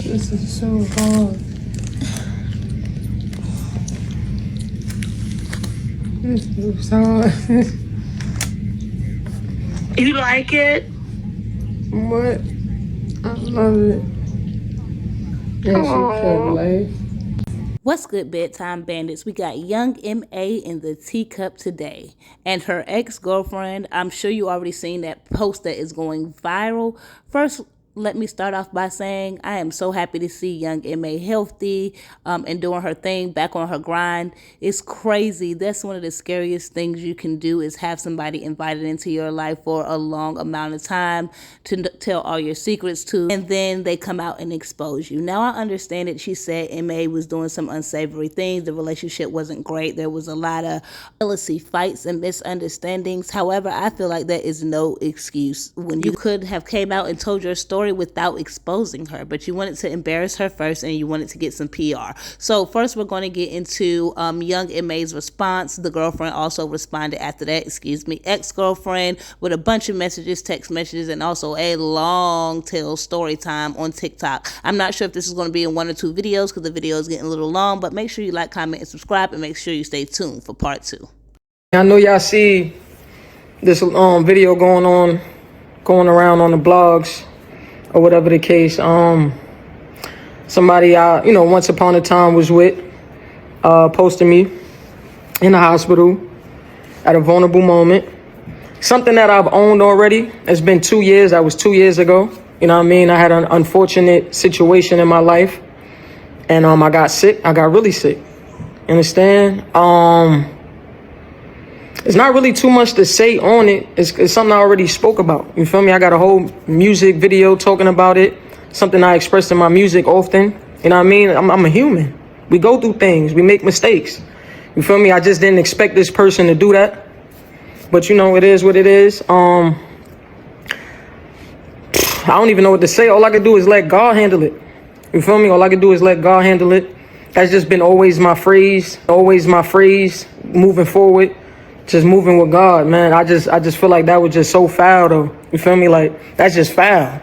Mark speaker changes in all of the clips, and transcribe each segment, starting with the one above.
Speaker 1: This is so hard. This is hard.
Speaker 2: You like it?
Speaker 1: What? I love it. Yes, you could, Lay.
Speaker 3: What's good, bedtime bandits? We got Young M.A. in the teacup today, and her ex-girlfriend. I'm sure you already seen that post that is going viral. First, let me start off by saying I am so happy to see Young M.A. healthy and doing her thing, back on her grind. It's crazy. That's one of the scariest things you can do, is have somebody invited into your life for a long amount of time to tell all your secrets to, and then they come out and expose you. Now, I understand it. She said M.A. was doing some unsavory things. The relationship wasn't great. There was a lot of jealousy, fights, and misunderstandings. However, I feel like that is no excuse when you could have came out and told your story without exposing her, but you wanted to embarrass her first and you wanted to get some PR. So first we're going to get into Young M.A.'s response. The girlfriend also responded after that, ex-girlfriend, with a bunch of messages, text messages, and also a long tail story time on TikTok. I'm not sure if this is going to be in 1 or 2 videos because the video is getting a little long, but make sure you like, comment, and subscribe, and make sure you stay tuned for part 2.
Speaker 4: I know y'all see this video going around on the blogs or whatever the case. Somebody I once upon a time was with posted me in the hospital at a vulnerable moment. Something that I've owned already. It's been 2 years. That was 2 years ago. You know what I mean? I had an unfortunate situation in my life, and I got sick. I got really sick. You understand? It's not really too much to say on it. It's something I already spoke about. You feel me? I got a whole music video talking about it. Something I express in my music often. You know what I mean? I'm a human. We go through things. We make mistakes. You feel me? I just didn't expect this person to do that. But it is what it is. I don't even know what to say. All I can do is let God handle it. You feel me? All I can do is let God handle it. That's just been always my phrase. Always my phrase moving forward. Just moving with God, man. I just feel like that was just so foul, though. You feel me? Like, that's just foul.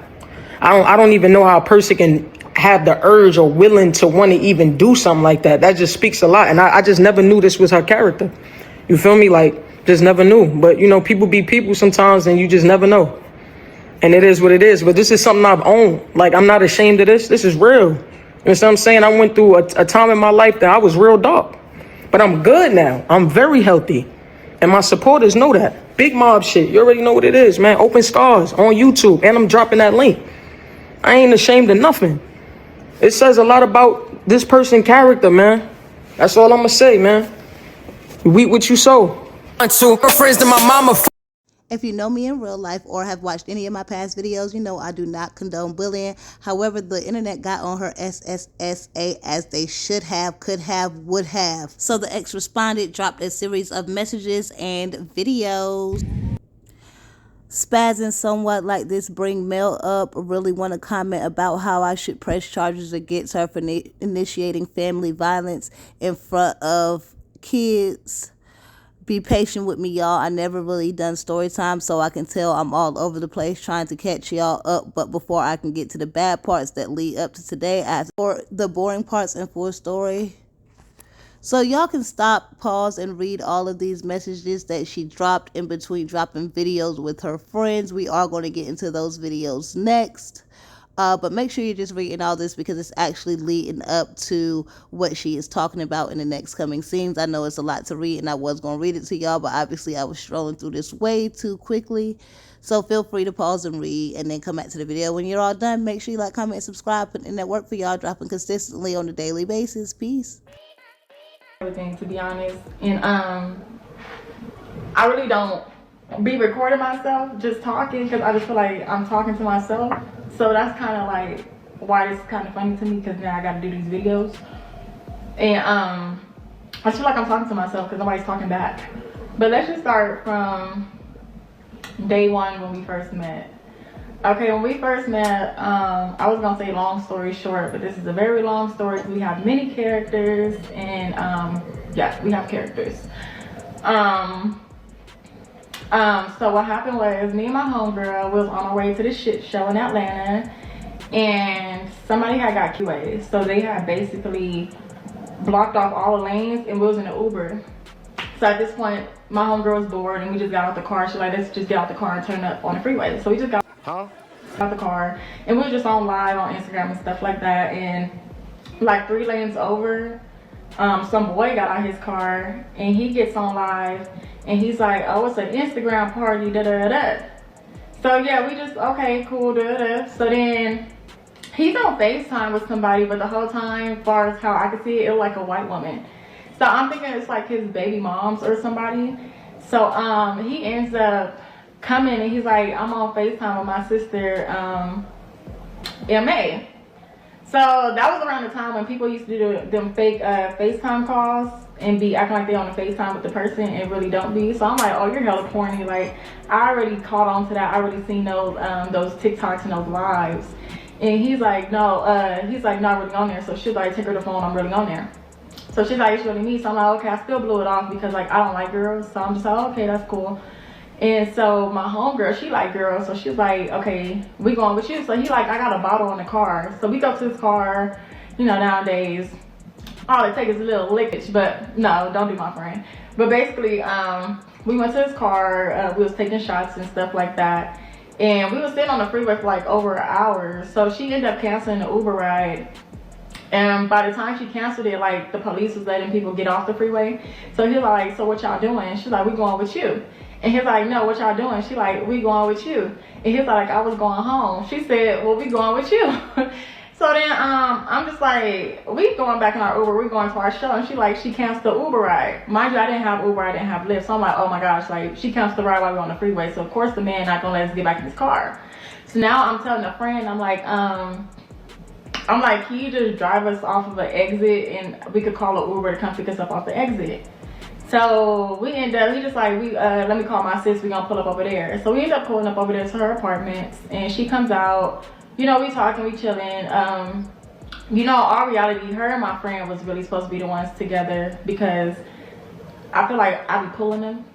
Speaker 4: I don't even know how a person can have the urge or willing to want to even do something like that. That just speaks a lot. And I just never knew this was her character. You feel me? Like, just never knew. But, people be people sometimes, and you just never know. And it is what it is. But this is something I've owned. Like, I'm not ashamed of this. This is real. You know what I'm saying? I went through a time in my life that I was real dark. But I'm good now. I'm very healthy. And my supporters know that. Big mob shit. You already know what it is, man. Open Scars on YouTube. And I'm dropping that link. I ain't ashamed of nothing. It says a lot about this person's character, man. That's all I'm going to say, man. Reap what you sow. My friends to my mama.
Speaker 3: If you know me in real life or have watched any of my past videos, you know I do not condone bullying. However, the internet got on her SSSA as they should have, could have, would have. So the ex responded, dropped a series of messages and videos. Spazzing somewhat like this bring Mel up. Really want to comment about how I should press charges against her for initiating family violence in front of kids. Be patient with me, y'all. I never really done story time, so I can tell I'm all over the place trying to catch y'all up. But before I can get to the bad parts that lead up to today, as for the boring parts and full story. So y'all can stop, pause, and read all of these messages that she dropped in between dropping videos with her friends. We are going to get into those videos next. But make sure you're just reading all this because it's actually leading up to what she is talking about in the next coming scenes. I know it's a lot to read and I was going to read it to y'all, but obviously I was strolling through this way too quickly. So feel free to pause and read and then come back to the video. When you're all done, make sure you like, comment, and subscribe, putting in that work for y'all, dropping consistently on a daily basis. Peace.
Speaker 5: Everything, to be honest. And I really don't be recording myself just talking because I just feel like I'm talking to myself. So that's kind of like why this is kind of funny to me, because now I got to do these videos. And I just feel like I'm talking to myself because nobody's talking back. But let's just start from day one when we first met. Okay, when we first met, I was gonna say long story short, but this is a very long story. We have many characters, and yeah, we have characters. So what happened was, me and my homegirl was on our way to this shit show in Atlanta, and somebody had got QA, so they had basically blocked off all the lanes, and we was in an Uber. So at this point, my homegirl was bored, and we just got out the car. She's like, let's just get out the car and turn up on the freeway. So we just got out the car, and we were just on live on Instagram and stuff like that. And like 3 lanes over, some boy got out his car, and he gets on live, and he's like, oh, it's an Instagram party, da da da. So yeah, we just, okay, cool, da da. So then he's on FaceTime with somebody, but the whole time, as far as how I could see it, it was like a white woman. So I'm thinking it's like his baby moms or somebody. So he ends up coming, and he's like, I'm on FaceTime with my sister, MA. So that was around the time when people used to do them fake FaceTime calls and be acting like they on the FaceTime with the person and really don't be. So I'm like, oh, you're hella corny. Like, I already caught on to that. I already seen those TikToks and those lives. And he's like, no, not really on there. So she's like, take her the phone, I'm really on there. So she's like, it's really me. So I'm like, okay, I still blew it off because like I don't like girls. So I'm just like, okay, that's cool. And so my homegirl, she like girls, so she's like, okay, we going with you. So he like, I got a bottle in the car. So we go to his car. You know, nowadays all it takes is a little lickage, but no, don't do my friend. But basically, we went to his car, we was taking shots and stuff like that, and we was sitting on the freeway for like over an hour. So she ended up canceling the Uber ride, and by the time she canceled it, like the police was letting people get off the freeway. So he's like, so what y'all doing? She's like, we going with you. And he's like, no, what y'all doing? She like, we going with you. And he's like, I was going home. She said, well, we going with you. So then I'm just like, we going back in our Uber, we going to our show. And she like, she canceled the Uber ride. Mind you, I didn't have Uber, I didn't have Lyft. So I'm like, oh my gosh, like she canceled the ride while we were on the freeway. So of course the man not gonna let us get back in his car. So now I'm telling a friend, I'm like, can you just drive us off of an exit and we could call an Uber to come pick us up off the exit? So we end up, he just like, let me call my sis, we gonna pull up over there. So we end up pulling up over there to her apartments, and she comes out, you know, we talking, we chilling. You know, all reality, her and my friend was really supposed to be the ones together, because I feel like I be pulling them.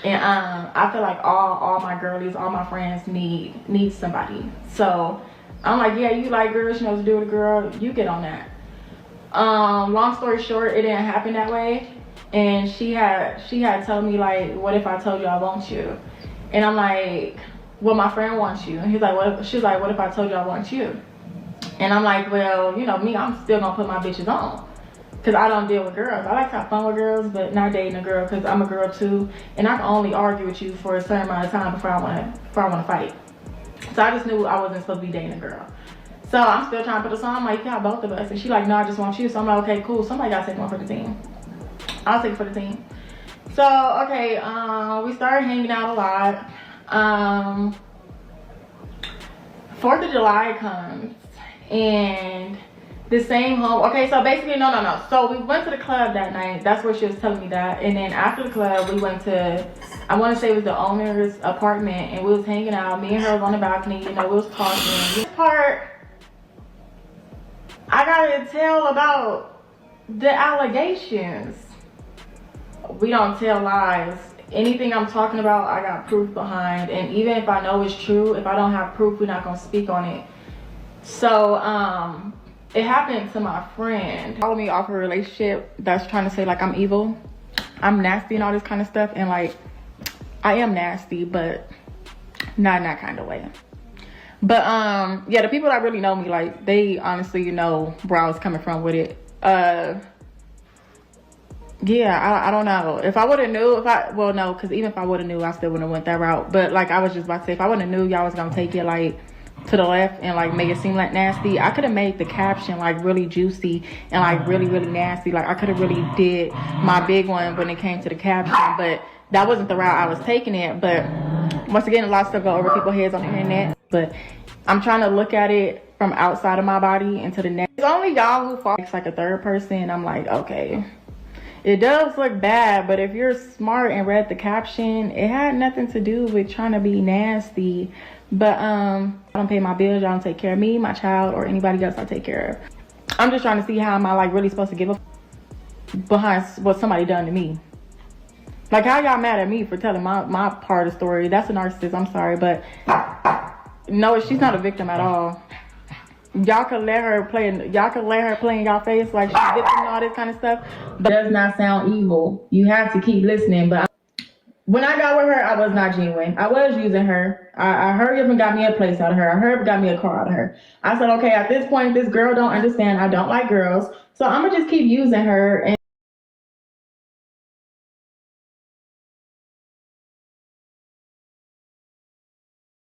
Speaker 5: And I feel like all my girlies, all my friends need somebody. So I'm like, yeah, you like girls, you know what to do with a girl, you get on that. Long story short, it didn't happen that way. And she had told me like, what if I told you I want you? And I'm like, well, my friend wants you. And he's like, what? She's like, what if I told you I want you? And I'm like, well, you know me, I'm still gonna put my bitches on, because I don't deal with girls. I like to have fun with girls, but not dating a girl, because I'm a girl too, and I can only argue with you for a certain amount of time before I wanna fight. So I just knew I wasn't supposed to be dating a girl. So I'm still trying to put us on. I'm like, yeah, both of us. And she like, no, I just want you. So I'm like, okay, cool. Somebody gotta take one for the team. I'll take it for the team. So, okay, we started hanging out a lot. 4th of July comes, and the same home, okay, so basically, no. So we went to the club that night. That's where she was telling me that. And then after the club, we went to, I want to say it was the owner's apartment, and we was hanging out. Me and her was on the balcony, you know, we was talking. This part, I gotta tell about the allegations. We don't tell lies. Anything I'm talking about, I got proof behind. And even if I know it's true, if I don't have proof, we're not gonna speak on it. So it happened to my friend. Follow me off a relationship that's trying to say like I'm evil, I'm nasty and all this kind of stuff. And like, I am nasty, but not in that kind of way. But yeah, the people that really know me, like they honestly know where I was coming from with it. Yeah, I don't know. If I would have knew, well, no, because even if I would have knew, I still wouldn't have went that route. But like I was just about to say, if I would have knew y'all was gonna take it like to the left and like make it seem like nasty, I could have made the caption like really juicy and like really nasty. Like I could have really did my big one when it came to the caption, but that wasn't the route I was taking it. But once again, a lot of stuff go over people's heads on the internet, but I'm trying to look at it from outside of my body into the next. It's only y'all who fall like a third person. I'm like, okay, it does look bad, but if you're smart and read the caption, it had nothing to do with trying to be nasty. But I don't pay my bills, y'all don't take care of me, my child, or anybody else I take care of. I'm just trying to see how am I like really supposed to give a behind what somebody done to me. Like, how y'all mad at me for telling my part of the story? That's a narcissist, I'm sorry, but no, she's not a victim at all. y'all could let her play in y'all face like she's victim and all this kind of stuff, but it does not sound evil. You have to keep listening. But when I got with her, I was not genuine. I was using her. I hurried up and got me a place out of her. I hurried up and got me a car out of her. I said, okay, at this point, this girl don't understand. I don't like girls. So I'm going to just keep using her. And